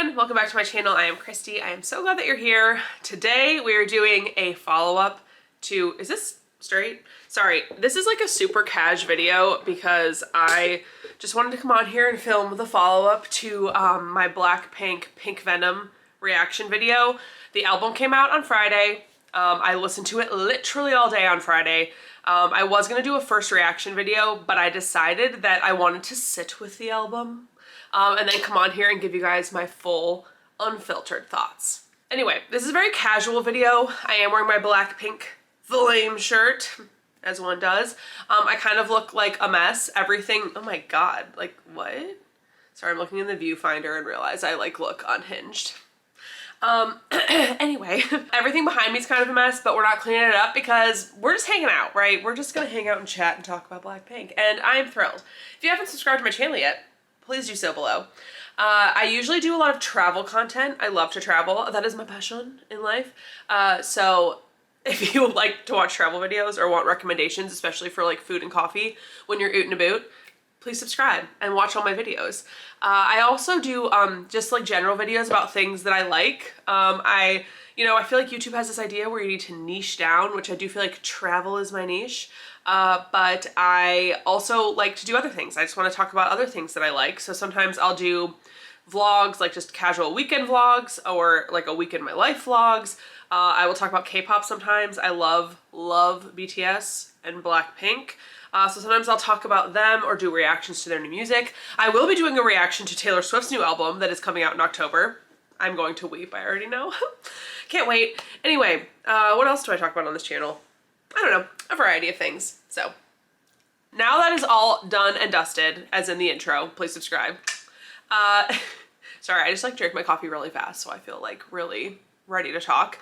everyone, welcome back to my channel. I am Christy. I am so glad that you're here. Today we are doing a follow-up to, is this straight? Sorry, this is like a super cash video because I just wanted to come on here and film the follow-up to my Blackpink Pink Venom reaction video. The album came out on Friday. I listened to it literally all day on Friday. I was gonna do a first reaction video, but I decided that I wanted to sit with the album and then come on here and give you guys my full unfiltered thoughts. Anyway, this is a very casual video. I am wearing my Blackpink flame shirt, as one does. I kind of look like a mess. Everything, oh my God, like what? Sorry, I'm looking in the viewfinder and realize I like look unhinged. Anyway, everything behind me is kind of a mess, but we're not cleaning it up because we're just hanging out, right? We're just gonna hang out and chat and talk about Blackpink, and I'm thrilled. If you haven't subscribed to my channel yet, please do so below. I usually do a lot of travel content. I love to travel. That is my passion in life. So if you like to watch travel videos or want recommendations, especially for like food and coffee when you're out and about, please subscribe and watch all my videos. I also do just like general videos about things that I like. I feel like YouTube has this idea where you need to niche down, which I do feel like travel is my niche. But I also like to do other things. I just want to talk about other things that I like. So sometimes I'll do vlogs, like just casual weekend vlogs or like a week in my life vlogs. I will talk about K-pop sometimes. I love BTS and Blackpink. So sometimes I'll talk about them or do reactions to their new music. I will be doing a reaction to Taylor Swift's new album that is coming out in October. I'm going to weep, I already know. Can't wait. Anyway, what else do I talk about on this channel? I don't know, a variety of things. So now that is all done and dusted, as in the intro, please subscribe. Sorry, I just like drank my coffee really fast, so I feel like really ready to talk.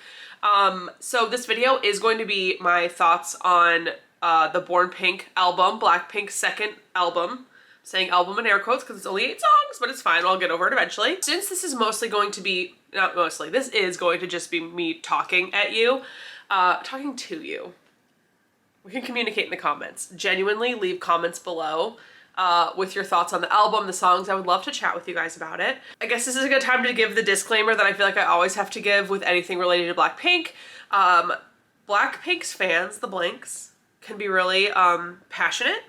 So this video is going to be my thoughts on the Born Pink album, Blackpink's second album. I'm saying album in air quotes because it's only 8 songs, but it's fine, I'll get over it eventually. Since this is mostly going to be, not mostly, this is going to just be me talking at you, talking to you. We can communicate in the comments. Genuinely leave comments below with your thoughts on the album, the songs. I would love to chat with you guys about it. I guess this is a good time to give the disclaimer that I feel like I always have to give with anything related to Blackpink. Blackpink's fans, the blanks, can be really passionate,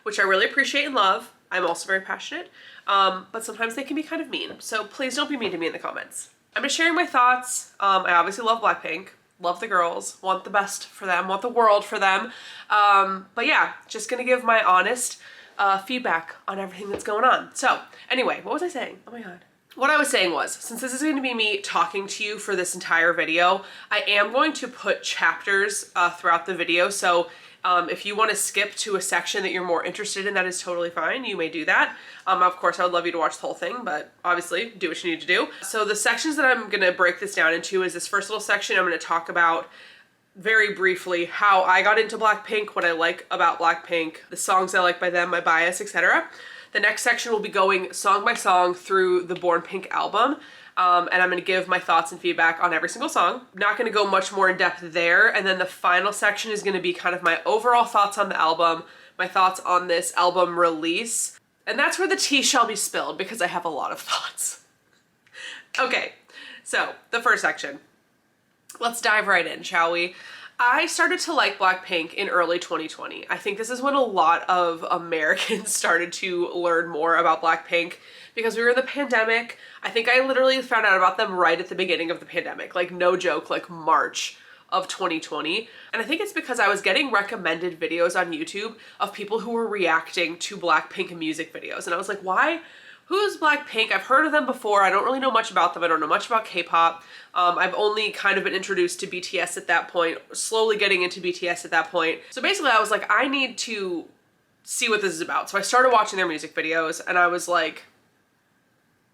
which I really appreciate and love. I'm also very passionate, but sometimes they can be kind of mean. So please don't be mean to me in the comments. I'm just sharing my thoughts. I obviously love Blackpink. Love the girls, want the best for them, want the world for them. But yeah, just gonna give my honest feedback on everything that's going on. So anyway, what was I saying? Oh my God. What I was saying was, since this is going to be me talking to you for this entire video, I am going to put chapters throughout the video. So if you want to skip to a section that you're more interested in, that is totally fine. You may do that. Of course, I would love you to watch the whole thing, but obviously do what you need to do. So the sections that I'm going to break this down into is this first little section. I'm going to talk about very briefly how I got into Blackpink, what I like about Blackpink, the songs I like by them, my bias, etc. The next section will be going song by song through the Born Pink album. And I'm going to give my thoughts and feedback on every single song. Not going to go much more in depth there. And then the final section is going to be kind of my overall thoughts on the album, my thoughts on this album release. And that's where the tea shall be spilled because I have a lot of thoughts. Okay, so the first section. Let's dive right in, shall we? I started to like Blackpink in early 2020. I think this is when a lot of Americans started to learn more about Blackpink because we were in the pandemic. I think I literally found out about them right at the beginning of the pandemic, like no joke, like March of 2020. And I think it's because I was getting recommended videos on YouTube of people who were reacting to Blackpink music videos. And I was like, why? Who's Blackpink? I've heard of them before. I don't really know much about them. I don't know much about K-pop. I've only kind of been introduced to BTS at that point, slowly getting into BTS at that point. So basically I was like, I need to see what this is about. So I started watching their music videos and I was like,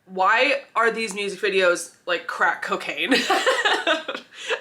why are these music videos like crack cocaine?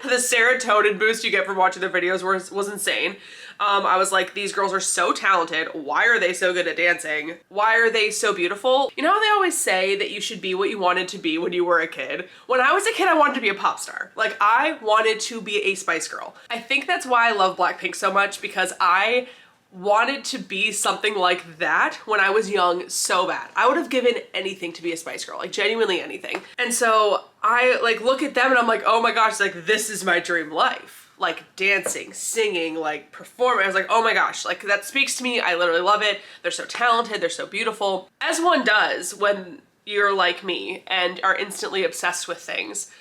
The serotonin boost you get from watching their videos was insane. I was like, these girls are so talented. Why are they so good at dancing? Why are they so beautiful? You know how they always say that you should be what you wanted to be when you were a kid? When I was a kid, I wanted to be a pop star. Like, I wanted to be a Spice Girl. I think that's why I love Blackpink so much, because I wanted to be something like that when I was young so bad. I would have given anything to be a Spice Girl, like genuinely anything. And so I like look at them and I'm like, oh my gosh, like this is my dream life. Like dancing, singing, like performing. I was like, oh my gosh, like that speaks to me. I literally love it. They're so talented, they're so beautiful. As one does when you're like me and are instantly obsessed with things.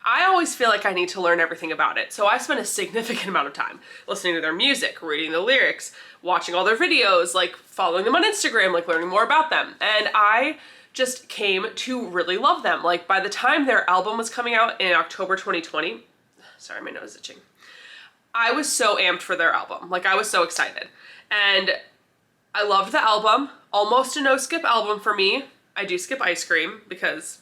I always feel like I need to learn everything about it. So I spent a significant amount of time listening to their music, reading the lyrics, watching all their videos, like following them on Instagram, like learning more about them. And I just came to really love them. Like by the time their album was coming out in October 2020, sorry, my nose is itching. I was so amped for their album. Like I was so excited. And I loved the album. Almost a no skip album for me. I do skip ice cream because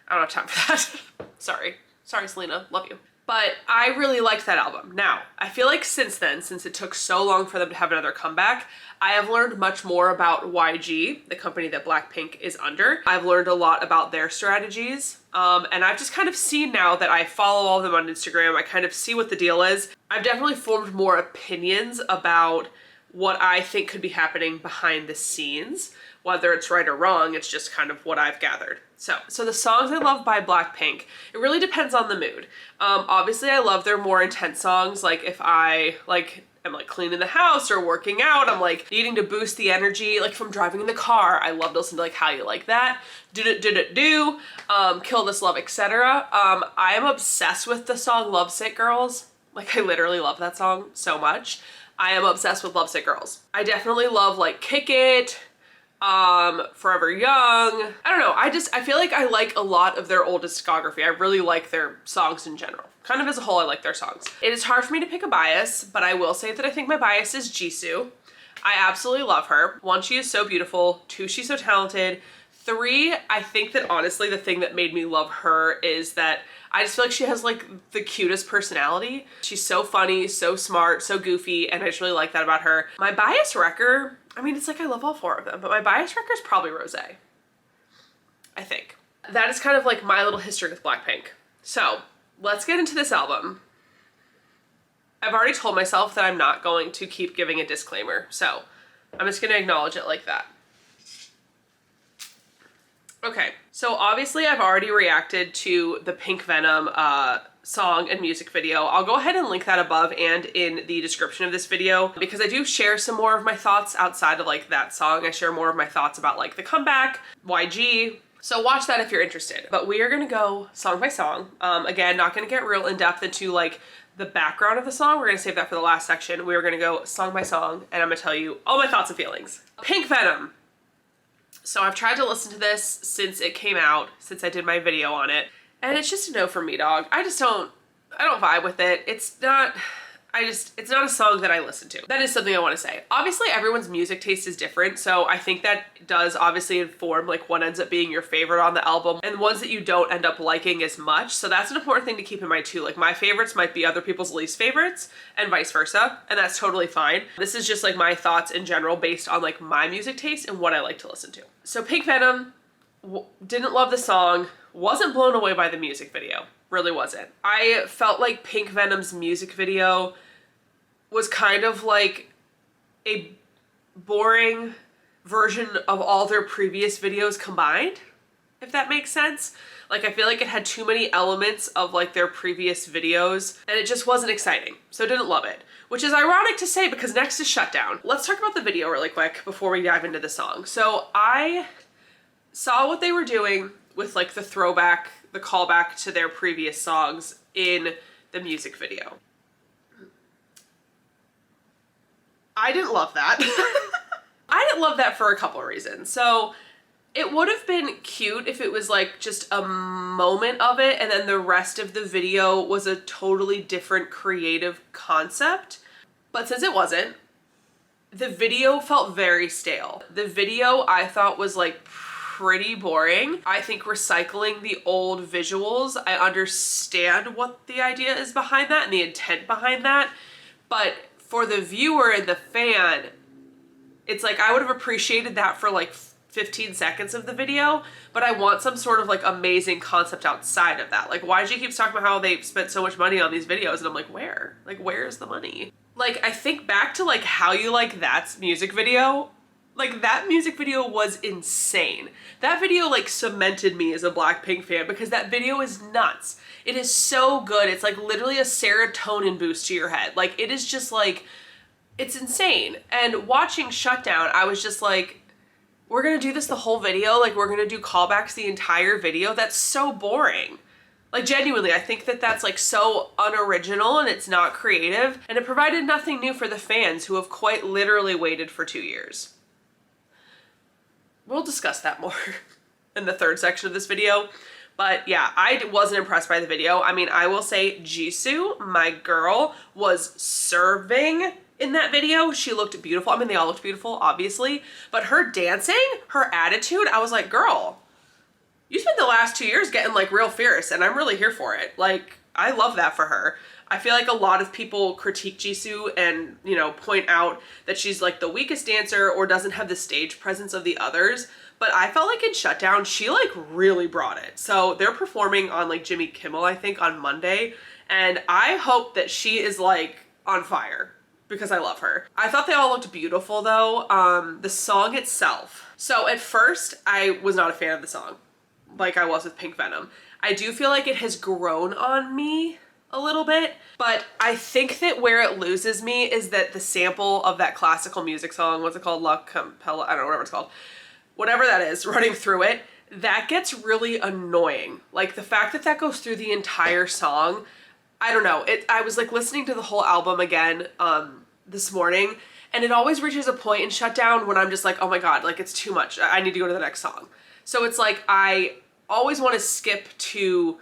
I don't have time for that. Sorry, Selena, love you. But I really liked that album. Now, I feel like since then, since it took so long for them to have another comeback, I have learned much more about YG, the company that Blackpink is under. I've learned a lot about their strategies. And I've just kind of seen now that I follow all of them on Instagram, I kind of see what the deal is. I've definitely formed more opinions about what I think could be happening behind the scenes. Whether it's right or wrong, it's just kind of what I've gathered. So the songs I love by Blackpink, it really depends on the mood. Obviously I love their more intense songs, like if I am like cleaning the house or working out, I'm like needing to boost the energy, like if I'm driving in the car, I love to listen to like How You Like That, Do, Kill This Love, etc. I am obsessed with the song Lovesick Girls. Like I literally love that song so much. I am obsessed with Lovesick Girls. I definitely love like Kick It, Forever Young. I don't know, I feel like I like a lot of their old discography. I really like their songs in general. Kind of as a whole, I like their songs. It is hard for me to pick a bias, but I will say that I think my bias is Jisoo. I absolutely love her. 1, she is so beautiful. 2, she's so talented. 3, I think that honestly the thing that made me love her is that I just feel like she has like the cutest personality. She's so funny, so smart, so goofy, and I just really like that about her. My bias wrecker, I mean, it's like I love all 4 of them, but my bias wrecker is probably Rosé, I think. That is kind of like my little history with Blackpink. So let's get into this album. I've already told myself that I'm not going to keep giving a disclaimer, so I'm just gonna acknowledge it like that. Okay, so obviously I've already reacted to the Pink Venom song and music video. I'll go ahead and link that above and in the description of this video because I do share some more of my thoughts outside of like that song. I share more of my thoughts about like the comeback, YG. So watch that if you're interested. But we are gonna go song by song. Again, not gonna get real in depth into like the background of the song. We're gonna save that for the last section. We're gonna go song by song and I'm gonna tell you all my thoughts and feelings. Pink Venom. So I've tried to listen to this since it came out, since I did my video on it, and it's just a no for me, dog. I don't vibe with it. It's not a song that I listen to. That is something I want to say. Obviously, everyone's music taste is different, so I think that does obviously inform like what ends up being your favorite on the album and ones that you don't end up liking as much. So that's an important thing to keep in mind too. Like my favorites might be other people's least favorites and vice versa, and that's totally fine. This is just like my thoughts in general based on like my music taste and what I like to listen to. So Pink Venom, didn't love the song, wasn't blown away by the music video. Really wasn't. I felt like Pink Venom's music video was kind of like a boring version of all their previous videos combined, if that makes sense. Like I feel like it had too many elements of like their previous videos and it just wasn't exciting. So didn't love it, which is ironic to say because next is Shutdown. Let's talk about the video really quick before we dive into the song. So I saw what they were doing with like the throwback, the callback to their previous songs in the music video. I didn't love that. I didn't love that for a couple of reasons. So it would have been cute if it was like just a moment of it and then the rest of the video was a totally different creative concept. But since it wasn't, the video felt very stale. The video I thought was like pretty boring. I think recycling the old visuals, I understand what the idea is behind that and the intent behind that, but for the viewer and the fan, it's like I would have appreciated that for like 15 seconds of the video, but I want some sort of like amazing concept outside of that. Like, why she keeps talking about how they spent so much money on these videos, and I'm like, where? Like, where's the money? Like, I think back to like How You Like That's music video. Like, that music video was insane. That video like cemented me as a Blackpink fan because that video is nuts. It is so good. It's like literally a serotonin boost to your head. Like, it is just like, it's insane. And watching Shutdown, I was just like, we're gonna do this the whole video? Like, we're gonna do callbacks the entire video? That's so boring. Like, genuinely, I think that that's like so unoriginal and it's not creative, and it provided nothing new for the fans who have quite literally waited for 2 years. We'll discuss that more in the third section of this video. But yeah, I wasn't impressed by the video. I mean, I will say Jisoo, my girl, was serving in that video. She looked beautiful. I mean, they all looked beautiful, obviously, but her dancing, her attitude, I was like, girl, you spent the last 2 years getting like real fierce, and I'm really here for it. Like, I love that for her. I feel like a lot of people critique Jisoo and, you know, point out that she's like the weakest dancer or doesn't have the stage presence of the others. But I felt like in Shutdown, she like really brought it. So they're performing on like Jimmy Kimmel, I think, on Monday. And I hope that she is like on fire because I love her. I thought they all looked beautiful though. The song itself. So at first I was not a fan of the song like I was with Pink Venom. I do feel like it has grown on me a little bit, but I think that where it loses me is that the sample of that classical music song, what's it called? La Cappella, I don't know, whatever it's called. Whatever that is, running through it, that gets really annoying. Like, the fact that that goes through the entire song, I don't know. I was like listening to the whole album again this morning, and it always reaches a point in Shutdown when I'm just like, oh my God, like it's too much. I need to go to the next song. So it's like, I always want to skip to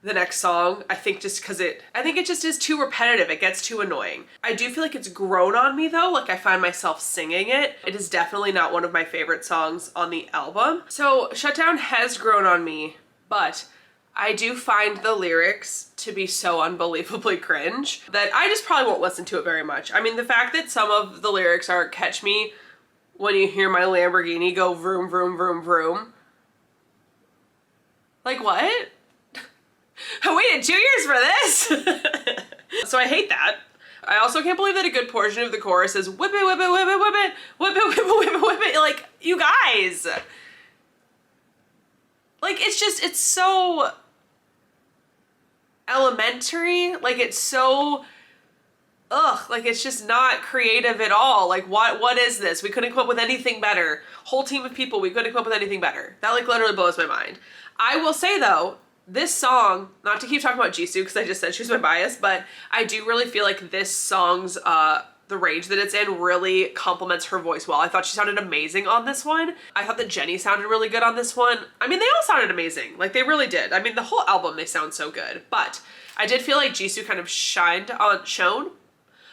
the next song. I think just because I think it just is too repetitive. It gets too annoying. I do feel like it's grown on me though. Like, I find myself singing it. It is definitely not one of my favorite songs on the album. So Shutdown has grown on me, but I do find the lyrics to be so unbelievably cringe that I just probably won't listen to it very much. I mean, the fact that some of the lyrics are catch me when you hear my Lamborghini go vroom, vroom, vroom, vroom. Like, what? I waited 2 years for this. So I hate that. I also can't believe that a good portion of the chorus is whip it, whip it, whip it, whip it, whip it, whip it, whip it, whip it. Like, you guys. Like, it's so elementary. Like, it's so, like, it's just not creative at all. Like, what is this? We couldn't come up with anything better. Whole team of people, we couldn't come up with anything better. That, like, literally blows my mind. I will say, though, this song, not to keep talking about Jisoo because I just said she's my bias, but I do really feel like this song's, the range that it's in really complements her voice well. I thought she sounded amazing on this one. I thought that Jennie sounded really good on this one. I mean, they all sounded amazing. Like, they really did. I mean, the whole album, they sound so good. But I did feel like Jisoo kind of shone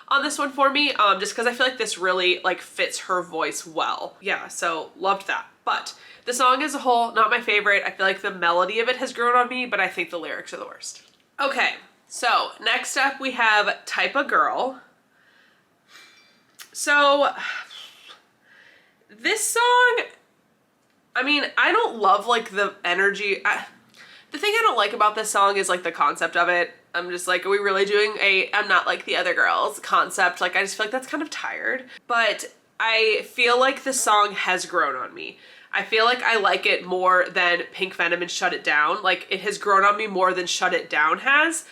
on this one for me, just because I feel like this really, like, fits her voice well. Yeah, so loved that. But the song as a whole, not my favorite. I feel like the melody of it has grown on me, but I think the lyrics are the worst. Okay, so next up we have Type of Girl. So this song, I mean, I don't love like the energy. The thing I don't like about this song is like the concept of it. I'm just like, are we really doing I'm not like the other girls concept? Like, I just feel like that's kind of tired. But I feel like the song has grown on me. I feel like I like it more than Pink Venom and Shut It Down. Like, it has grown on me more than Shut It Down has.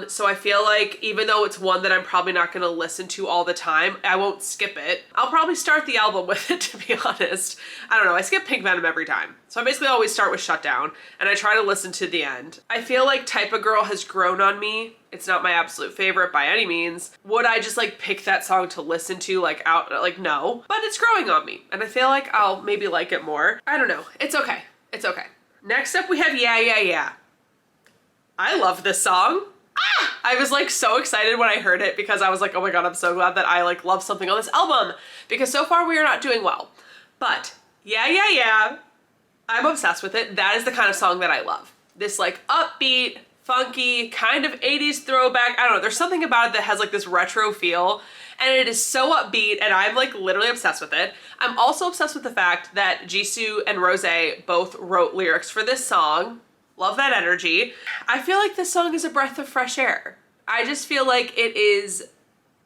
So I feel like even though it's one that I'm probably not going to listen to all the time, I won't skip it. I'll probably start the album with it, to be honest. I don't know, I skip Pink Venom every time. So I basically always start with Shutdown, and I try to listen to the end. I feel like Type of Girl has grown on me. It's not my absolute favorite by any means. Would I just like pick that song to listen to like out? Like, no. But it's growing on me, and I feel like I'll maybe like it more. I don't know. It's okay. It's okay. Next up we have Yeah Yeah Yeah. I love this song. I was like so excited when I heard it because I was like, oh my God, I'm so glad that I like love something on this album, because so far we are not doing well. But Yeah Yeah Yeah, I'm obsessed with it. That is the kind of song that I love. This like upbeat, funky, kind of 80s throwback. I don't know, there's something about it that has like this retro feel, and it is so upbeat, and I'm like literally obsessed with it. I'm also obsessed with the fact that Jisoo and Rose both wrote lyrics for this song. Love that energy. I feel like this song is a breath of fresh air. I just feel like it is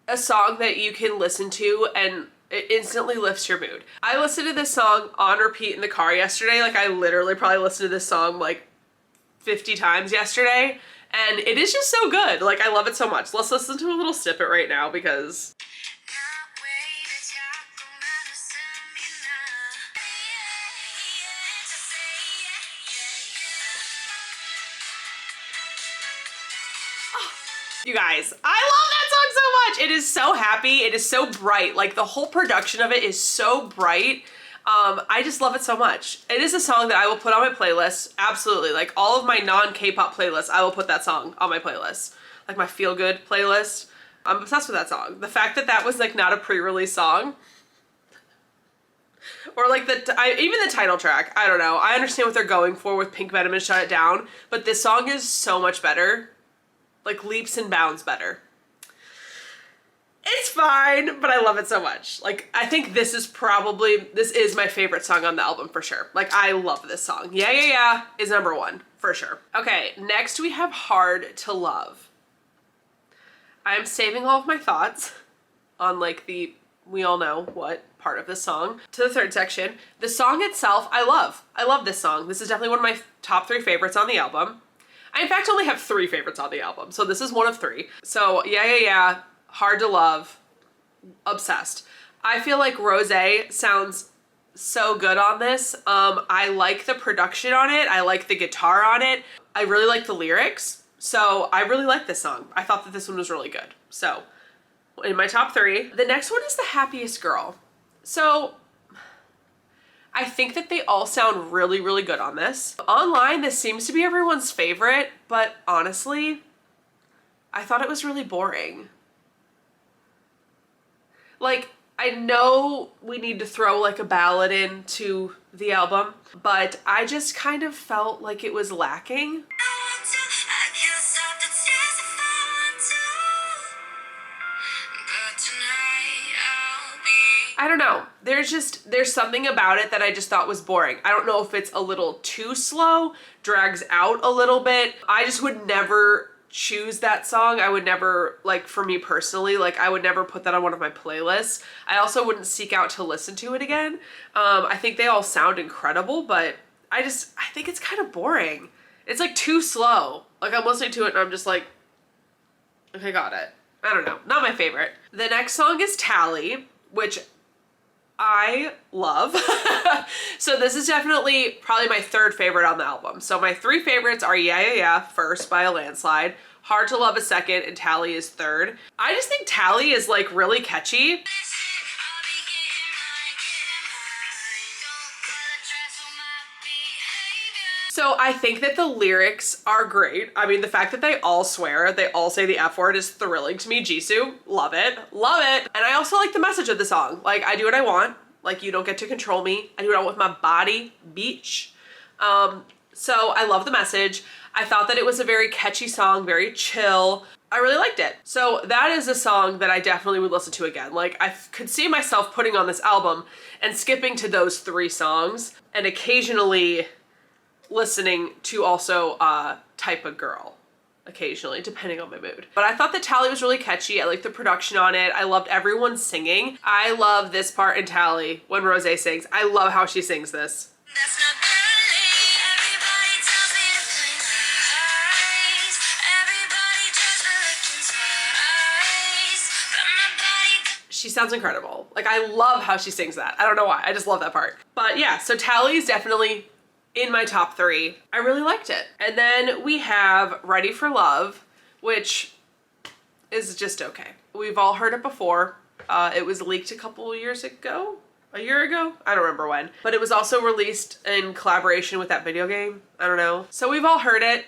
a song that you can listen to and it instantly lifts your mood. I listened to this song on repeat in the car yesterday. Like I literally probably listened to this song like 50 times yesterday, and it is just so good. Like I love it so much. Let's listen to a little snippet right now because you guys, I love that song so much. It is so happy. It is so bright. Like the whole production of it is so bright. I just love it so much. It is a song that I will put on my playlist. Absolutely. Like all of my non-K-pop playlists, I will put that song on my playlist. Like my feel-good playlist. I'm obsessed with that song. The fact that that was like not a pre-release song. Or like even the title track. I don't know. I understand what they're going for with Pink Venom and Shut It Down. But this song is so much better. Like leaps and bounds better. It's fine, but I love it so much. Like, I think this is my favorite song on the album for sure. Like, I love this song. Yeah, yeah, yeah is number one for sure. Okay, next we have Hard to Love. I'm saving all of my thoughts on like we all know what part of this song to the third section. The song itself, I love. I love this song. This is definitely one of my top 3 favorites on the album. I in fact only have 3 favorites on the album, so this is one of 3. So yeah, yeah, yeah. Hard to Love, obsessed. I feel like Rose sounds so good on this. I like the production on it. I like the guitar on it. I really like the lyrics. So I really like this song. I thought that this one was really good. So in my top 3, the next one is The Happiest Girl. So I think that they all sound really, really good on this. Online, this seems to be everyone's favorite, but honestly, I thought it was really boring. Like, I know we need to throw like a ballad into the album, but I just kind of felt like it was lacking. I don't know. There's something about it that I just thought was boring. I don't know if it's a little too slow, drags out a little bit. I just would never choose that song. I would never, like for me personally, like I would never put that on one of my playlists. I also wouldn't seek out to listen to it again. I think they all sound incredible, but I think it's kind of boring. It's like too slow. Like I'm listening to it and I'm just like, okay, got it. I don't know. Not my favorite. The next song is Tally, which I love. So this is definitely probably my 3rd favorite on the album. So my 3 favorites are Yeah Yeah Yeah first by a landslide, Hard to Love is 2nd, and Tally is 3rd. I just think Tally is like really catchy. So I think that the lyrics are great. I mean, the fact that they all swear, they all say the F word is thrilling to me. Jisoo, love it, love it. And I also like the message of the song. Like, I do what I want. Like, you don't get to control me. I do what I want with my body, beach. So I love the message. I thought that it was a very catchy song, very chill. I really liked it. So that is a song that I definitely would listen to again. Like, I could see myself putting on this album and skipping to those 3 songs and occasionally listening to also Type of Girl occasionally, depending on my mood. But I thought that Tally was really catchy. I liked the production on it. I loved everyone singing. I love this part in Tally when Rose sings. I love how she sings this. That's not girly. Everybody tells me to play nice. Everybody just looking twice. But my body... She sounds incredible. Like, I love how she sings that. I don't know why. I just love that part. But yeah, so Tally is definitely in my top 3. I really liked it. And then we have Ready for Love, which is just okay. We've all heard it before. It was leaked a couple years ago, a year ago? I don't remember when. But it was also released in collaboration with that video game. I don't know. So we've all heard it.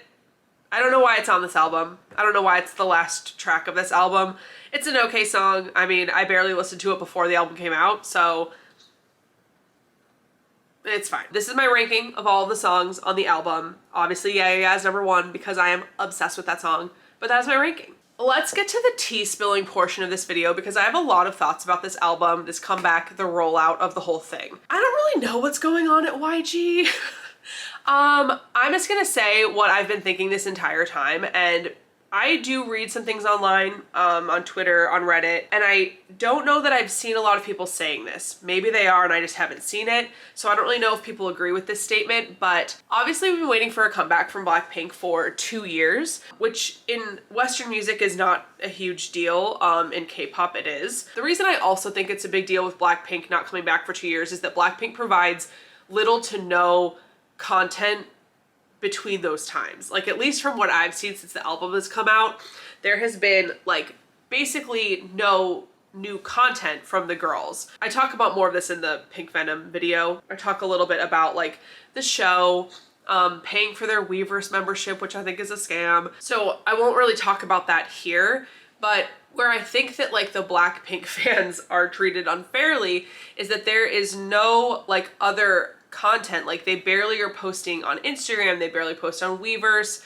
I don't know why it's on this album. I don't know why it's the last track of this album. It's an okay song. I mean, I barely listened to it before the album came out, so It's fine. This is my ranking of all of the songs on the album. Obviously, Yeah Yeah Yeah is number 1 because I am obsessed with that song, but that's my ranking. Let's get to the tea spilling portion of this video because I have a lot of thoughts about this album, this comeback, the rollout of the whole thing. I don't really know what's going on at YG. I'm just gonna say what I've been thinking this entire time, and I do read some things online, on Twitter, on Reddit, and I don't know that I've seen a lot of people saying this. Maybe they are and I just haven't seen it, so I don't really know if people agree with this statement, but obviously we've been waiting for a comeback from Blackpink for 2 years, which in Western music is not a huge deal. In K-pop it is. The reason I also think it's a big deal with Blackpink not coming back for 2 years is that Blackpink provides little to no content between those times. Like, at least from what I've seen since the album has come out, there has been like basically no new content from the girls. I talk about more of this in the Pink Venom video. I talk a little bit about like the show, paying for their Weverse membership, which I think is a scam. So I won't really talk about that here, but where I think that like the Blackpink fans are treated unfairly is that there is no like other content. Like, they barely are posting on Instagram, they barely post on Weverse.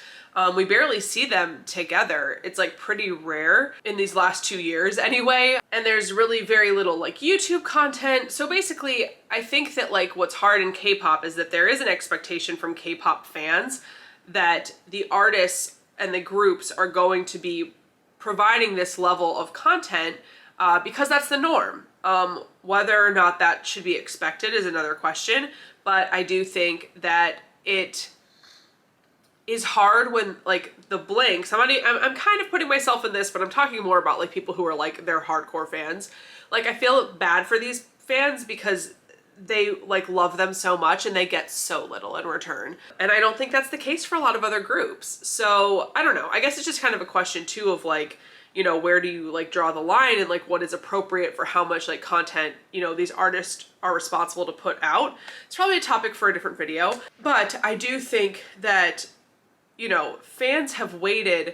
We barely see them together. It's like pretty rare in these last 2 years anyway. And there's really very little like YouTube content. So basically, I think that like what's hard in K-pop is that there is an expectation from K-pop fans that the artists and the groups are going to be providing this level of content because that's the norm. Whether or not that should be expected is another question, but I do think that it is hard when like the blinks. I'm kind of putting myself in this, but I'm talking more about like people who are like they're hardcore fans. Like, I feel bad for these fans because they like love them so much and they get so little in return. And I don't think that's the case for a lot of other groups. So I don't know. I guess it's just kind of a question too of like, you know, where do you like draw the line and like what is appropriate for how much like content, you know, these artists are responsible to put out. It's probably a topic for a different video, but I do think that, you know, fans have waited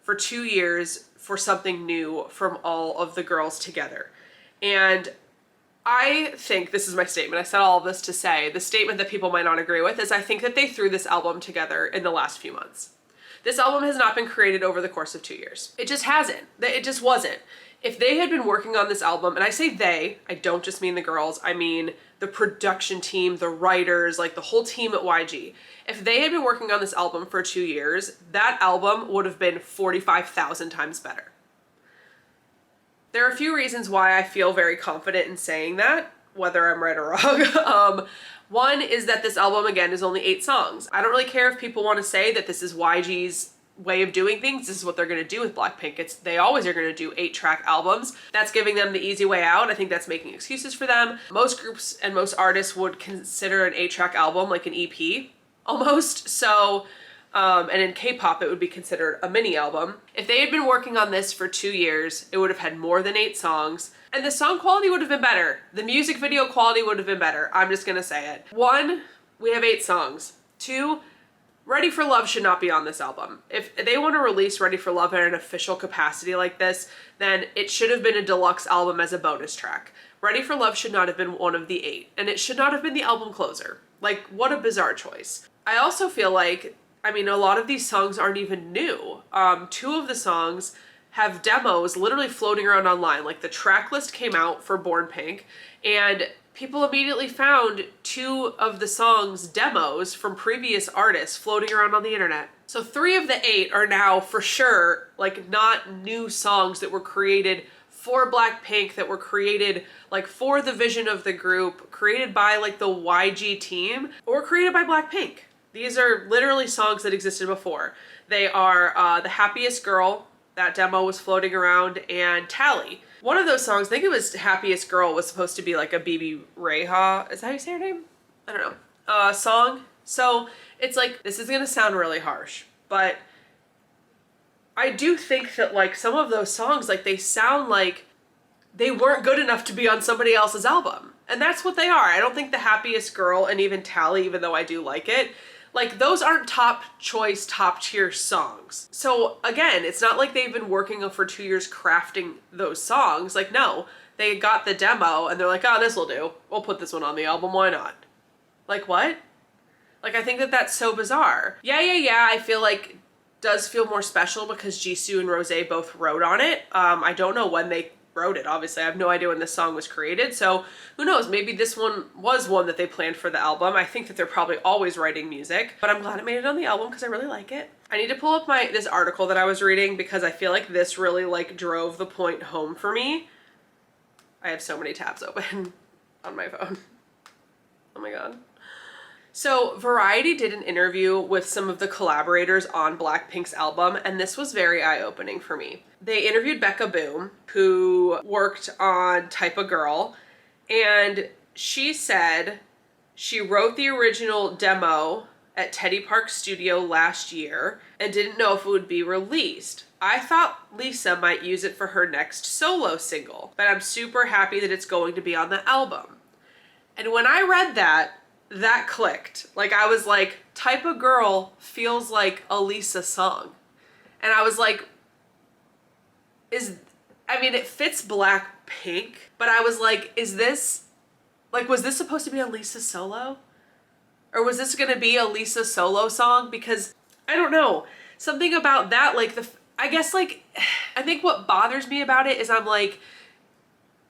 for 2 years for something new from all of the girls together. And I think, this is my statement, I said all of this to say, the statement that people might not agree with is I think that they threw this album together in the last few months. This album has not been created over the course of 2 years. It just hasn't. It just wasn't. If they had been working on this album, and I say they, I don't just mean the girls, I mean the production team, the writers, like the whole team at YG. If they had been working on this album for 2 years, that album would have been 45,000 times better. There are a few reasons why I feel very confident in saying that, whether I'm right or wrong. One is that this album, again, is only 8 songs. I don't really care if people want to say that this is YG's way of doing things. This is what they're going to do with Blackpink. They always are going to do 8-track albums. That's giving them the easy way out. I think that's making excuses for them. Most groups and most artists would consider an 8-track album like an EP, almost. So, and in K-pop, it would be considered a mini album. If they had been working on this for 2 years, it would have had more than 8 songs. And the song quality would have been better. The music video quality would have been better. I'm just gonna say it. 1, we have 8 songs. 2, Ready for Love should not be on this album. If they want to release Ready for Love in an official capacity like this, then it should have been a deluxe album as a bonus track. Ready for Love should not have been one of the 8, and it should not have been the album closer. Like, what a bizarre choice. I also feel like, I mean, a lot of these songs aren't even new. 2 of the songs have demos literally floating around online. Like, the track list came out for Born Pink, and people immediately found 2 of the songs' demos from previous artists floating around on the internet. So 3 of the 8 are now for sure like not new songs that were created for Blackpink, that were created like for the vision of the group, created by like the YG team, or created by Blackpink. These are literally songs that existed before. They are The Happiest Girl, that demo was floating around, and Tally. One of those songs, I think it was Happiest Girl, was supposed to be like a BB Reha, is that how you say her name? I don't know. Song. So it's like, this is gonna sound really harsh, but I do think that like some of those songs, like they sound like they weren't good enough to be on somebody else's album. And that's what they are. I don't think The Happiest Girl and even Tally, even though I do like it, like those aren't top choice, top tier songs. So again, it's not like they've been working for 2 years crafting those songs. Like, no, they got the demo and they're like, oh, this will do. We'll put this one on the album, why not? Like what? Like I think that that's so bizarre. Yeah, I feel like does feel more special because Jisoo and Rose both wrote on it. I don't know when they wrote it, obviously. I have no idea when this song was created, so who knows, maybe this one was one that they planned for the album. I think that they're probably always writing music, but I'm glad it made it on the album because I really like it. I need to pull up this article that I was reading because I feel like this really like drove the point home for me. I have so many tabs open on my phone. Oh my god. So Variety did an interview with some of the collaborators on Blackpink's album, and this was very eye-opening for me. They interviewed Becca Boom, who worked on Type of Girl, and she said she wrote the original demo at Teddy Park Studio last year and didn't know if it would be released. I thought Lisa might use it for her next solo single, but I'm super happy that it's going to be on the album. And when I read that clicked. Like I was like, Type of Girl feels like a Lisa song. And I was like, it fits Blackpink, but I was like, was this supposed to be a Lisa solo? Or was this gonna be a Lisa solo song? Because I don't know, something about that, like I think what bothers me about it is I'm like,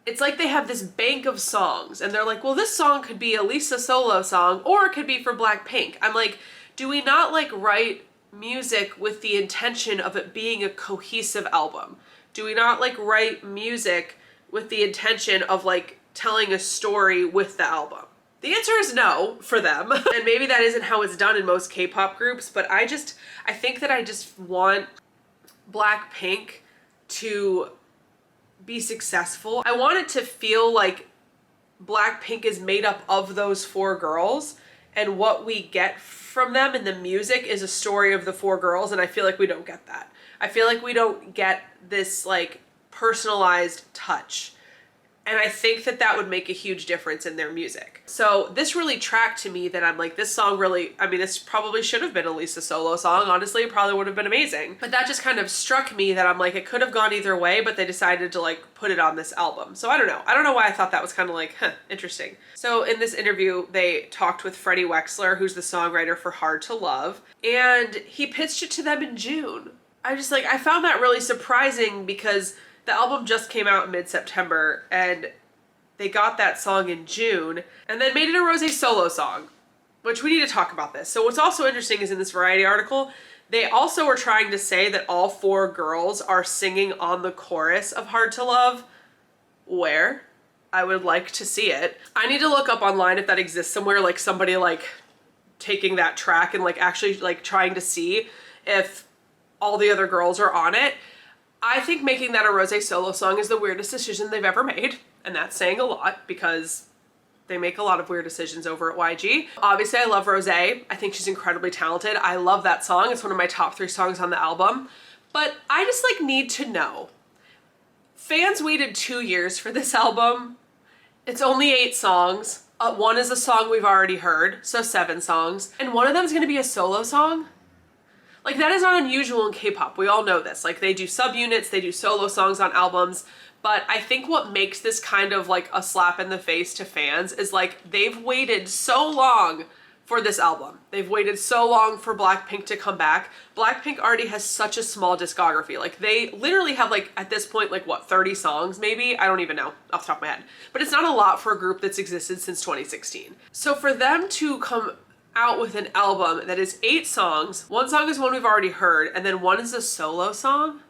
it's like they have this bank of songs and they're like, well, this song could be a Lisa solo song or it could be for Blackpink. I'm like, do we not like write music with the intention of it being a cohesive album? Do we not like write music with the intention of like telling a story with the album? The answer is no for them. And maybe that isn't how it's done in most K-pop groups, but I think that I just want Blackpink to be successful. I want it to feel like Blackpink is made up of those 4 girls and what we get from them in the music is a story of the 4 girls, and I feel like we don't get that. I feel like we don't get this like personalized touch. And I think that that would make a huge difference in their music. So this really tracked to me that I'm like, this song really, this probably should have been a Lisa solo song. Honestly, it probably would have been amazing. But that just kind of struck me that I'm like, it could have gone either way, but they decided to like put it on this album. So I don't know. I don't know why I thought that was kind of like, interesting. So in this interview, they talked with Freddie Wexler, who's the songwriter for Hard to Love, and he pitched it to them in June. I found that really surprising because the album just came out in mid-September and they got that song in June and then made it a Rosé solo song, which we need to talk about this. So what's also interesting is in this Variety article, they also were trying to say that all 4 girls are singing on the chorus of Hard to Love. Where? I would like to see it. I need to look up online if that exists somewhere, like somebody like taking that track and like actually like trying to see if all the other girls are on it. I think making that a Rosé solo song is the weirdest decision they've ever made, and that's saying a lot because they make a lot of weird decisions over at YG. Obviously, I love Rosé. I think she's incredibly talented. I love that song. It's one of my top 3 songs on the album, but I just like need to know. Fans waited 2 years for this album. It's only 8 songs. 1 is a song we've already heard, so 7 songs, and one of them is gonna be a solo song. Like, that is not unusual in K-pop. We all know this. Like, they do subunits, they do solo songs on albums, but I think what makes this kind of like a slap in the face to fans is like, they've waited so long for this album. They've waited so long for Blackpink to come back. Blackpink already has such a small discography. Like, they literally have like, at this point, like what, 30 songs maybe? I don't even know off the top of my head. But it's not a lot for a group that's existed since 2016. So for them to come out with an album that is 8 songs. 1 song is one we've already heard, and then 1 is a solo song.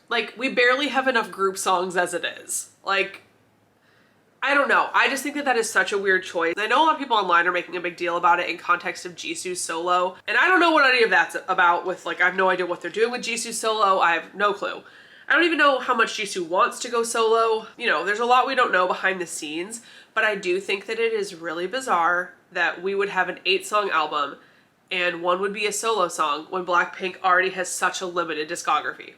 Like, we barely have enough group songs as it is. Like, I don't know. I just think that that is such a weird choice. I know a lot of people online are making a big deal about it in context of Jisoo's solo, and I don't know what any of that's about with, like, I have no idea what they're doing with Jisoo's solo. I have no clue. I don't even know how much Jisoo wants to go solo. You know, there's a lot we don't know behind the scenes, but I do think that it is really bizarre that we would have an 8-song album and 1 would be a solo song when Blackpink already has such a limited discography.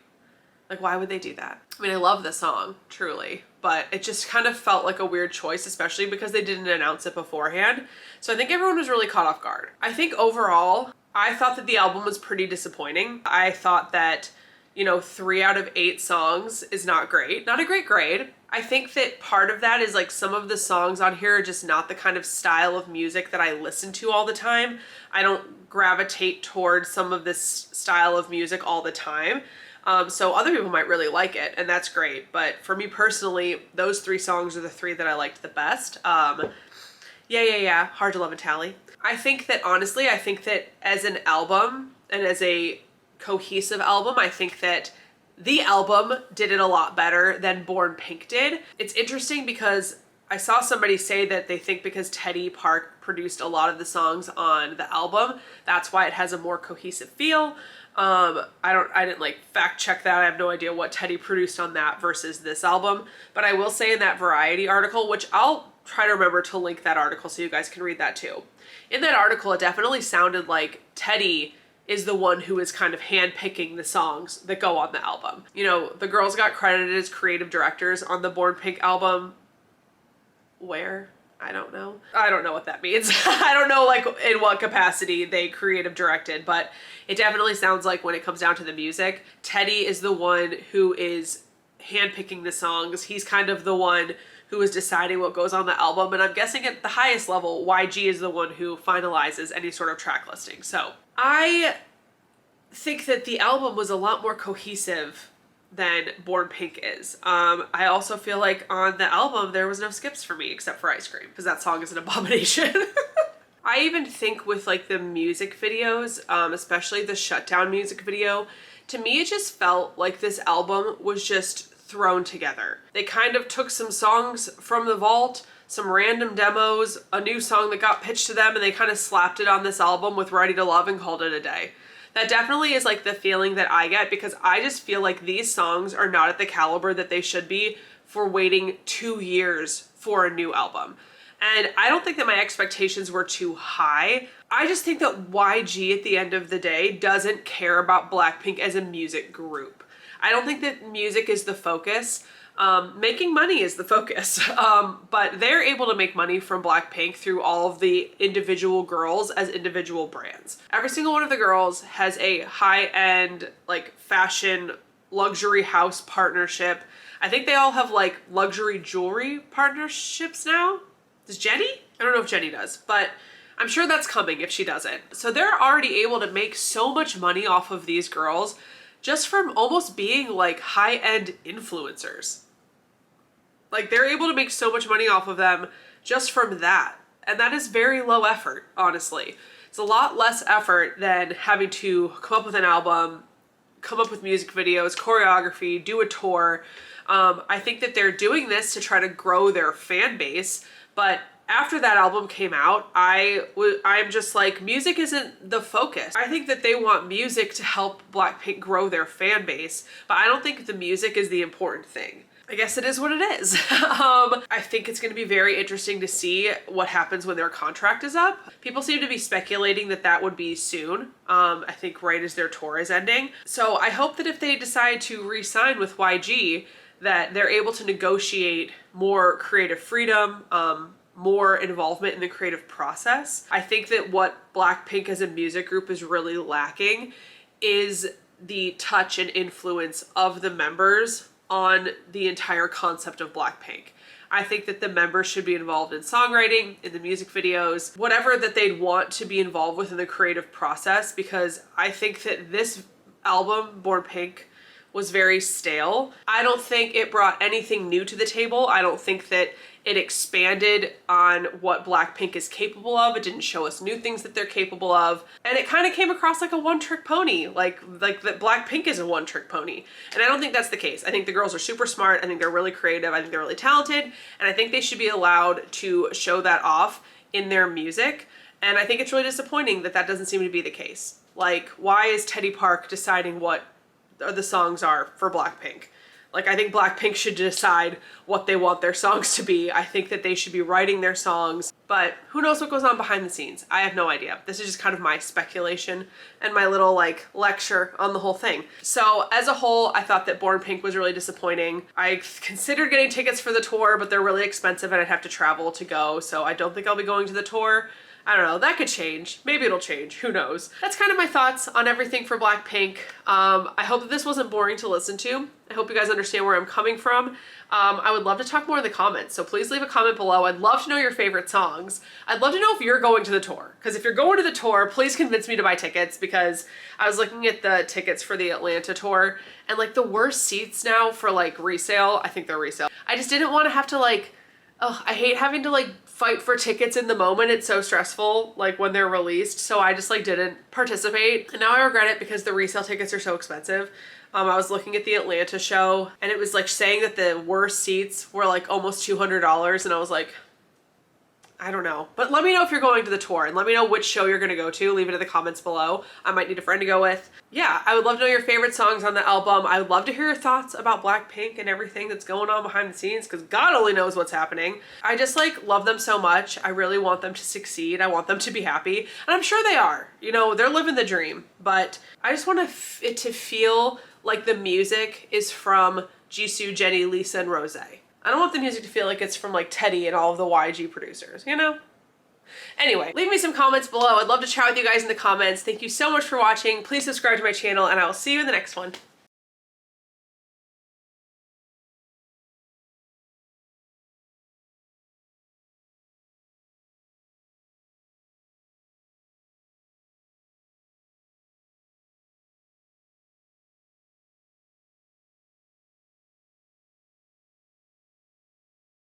Like, why would they do that? I mean, I love the song, truly, but it just kind of felt like a weird choice, especially because they didn't announce it beforehand. So I think everyone was really caught off guard. I think overall, I thought that the album was pretty disappointing. I thought that, you know, 3 out of 8 songs is not great. Not a great grade. I think that part of that is like some of the songs on here are just not the kind of style of music that I listen to all the time. I don't gravitate towards some of this style of music all the time. So other people might really like it, and that's great. But for me personally, those 3 songs are the 3 that I liked the best. Yeah, Hard to Love and Tally. I think that honestly, I think that as an album and as a cohesive album, I think that the album did it a lot better than Born Pink did. It's interesting because I saw somebody say that they think because Teddy Park produced a lot of the songs on the album, that's why it has a more cohesive feel. I didn't like fact check that. I have no idea what Teddy produced on that versus this album. But I will say in that Variety article, which I'll try to remember to link that article so you guys can read that too. In that article, it definitely sounded like Teddy is the one who is kind of handpicking the songs that go on the album. You know, the girls got credited as creative directors on the Born Pink album. Where? I don't know. I don't know what that means. I don't know like in what capacity they creative directed, but it definitely sounds like when it comes down to the music, Teddy is the one who is handpicking the songs. He's kind of the one who is deciding what goes on the album, and I'm guessing at the highest level, YG is the one who finalizes any sort of track listing. So I think that the album was a lot more cohesive than Born Pink is. I also feel like on the album there was no skips for me except for Ice Cream, because that song is an abomination. I even think with like the music videos, especially the Shutdown music video, to me it just felt like this album was just thrown together. They kind of took some songs from the vault, some random demos, a new song that got pitched to them, and they kind of slapped it on this album with Ready to Love and called it a day. That definitely is like the feeling that I get, because I just feel like these songs are not at the caliber that they should be for waiting 2 years for a new album. And I don't think that my expectations were too high. I just think that YG at the end of the day doesn't care about Blackpink as a music group. I don't think that music is the focus. Making money is the focus, but they're able to make money from Blackpink through all of the individual girls as individual brands. Every single one of the girls has a high-end, like, fashion luxury house partnership. I think they all have like luxury jewelry partnerships now. Does Jenny? I don't know if Jenny does, but I'm sure that's coming if she doesn't. So they're already able to make so much money off of these girls just from almost being like high-end influencers. Like they're able to make so much money off of them just from that. And that is very low effort, honestly. It's a lot less effort than having to come up with an album, come up with music videos, choreography, do a tour. I think that they're doing this to try to grow their fan base, but after that album came out, I'm just like, music isn't the focus. I think that they want music to help Blackpink grow their fan base, but I don't think the music is the important thing. I guess it is what it is. I think it's going to be very interesting to see what happens when their contract is up. People seem to be speculating that that would be soon. I think right as their tour is ending. So I hope that if they decide to re-sign with YG, that they're able to negotiate more creative freedom, more involvement in the creative process. I think that what Blackpink as a music group is really lacking is the touch and influence of the members on the entire concept of Blackpink. I think that the members should be involved in songwriting, in the music videos, whatever that they'd want to be involved with in the creative process, because I think that this album, Born Pink, was very stale. I don't think it brought anything new to the table. I don't think that it expanded on what Blackpink is capable of. It didn't show us new things that they're capable of. And it kind of came across like a one-trick pony, like that Blackpink is a one-trick pony. And I don't think that's the case. I think the girls are super smart. I think they're really creative. I think they're really talented. And I think they should be allowed to show that off in their music. And I think it's really disappointing that that doesn't seem to be the case. Like, why is Teddy Park deciding what the songs are for Blackpink? Like, I think Blackpink should decide what they want their songs to be. I think that they should be writing their songs, but who knows what goes on behind the scenes? I have no idea. This is just kind of my speculation and my little like lecture on the whole thing. So as a whole, I thought that Born Pink was really disappointing. I considered getting tickets for the tour, but they're really expensive and I'd have to travel to go. So I don't think I'll be going to the tour. I don't know, that could change. Maybe it'll change, who knows. That's kind of my thoughts on everything for Blackpink. I hope that this wasn't boring to listen to. I hope you guys understand where I'm coming from. I would love to talk more in the comments, so please leave a comment below. I'd love to know your favorite songs. I'd love to know if you're going to the tour, because if you're going to the tour, please convince me to buy tickets, because I was looking at the tickets for the Atlanta tour, and like the worst seats now for like resale, I think they're resale. I just didn't want to have to like, oh, I hate having to like fight for tickets in the moment. It's so stressful, like when they're released. So I just like didn't participate. And now I regret it because the resale tickets are so expensive. I was looking at the Atlanta show and it was like saying that the worst seats were like almost $200. And I was like, I don't know. But let me know if you're going to the tour and let me know which show you're gonna go to. Leave it in the comments below. I might need a friend to go with. Yeah, I would love to know your favorite songs on the album. I would love to hear your thoughts about Blackpink and everything that's going on behind the scenes, because God only knows what's happening. I just like love them so much. I really want them to succeed. I want them to be happy. And I'm sure they are. You know, they're living the dream. But I just want it to feel like the music is from Jisoo, Jennie, Lisa, and Rose. I don't want the music to feel like it's from like Teddy and all of the YG producers, you know? Anyway, leave me some comments below. I'd love to chat with you guys in the comments. Thank you so much for watching. Please subscribe to my channel and I will see you in the next one.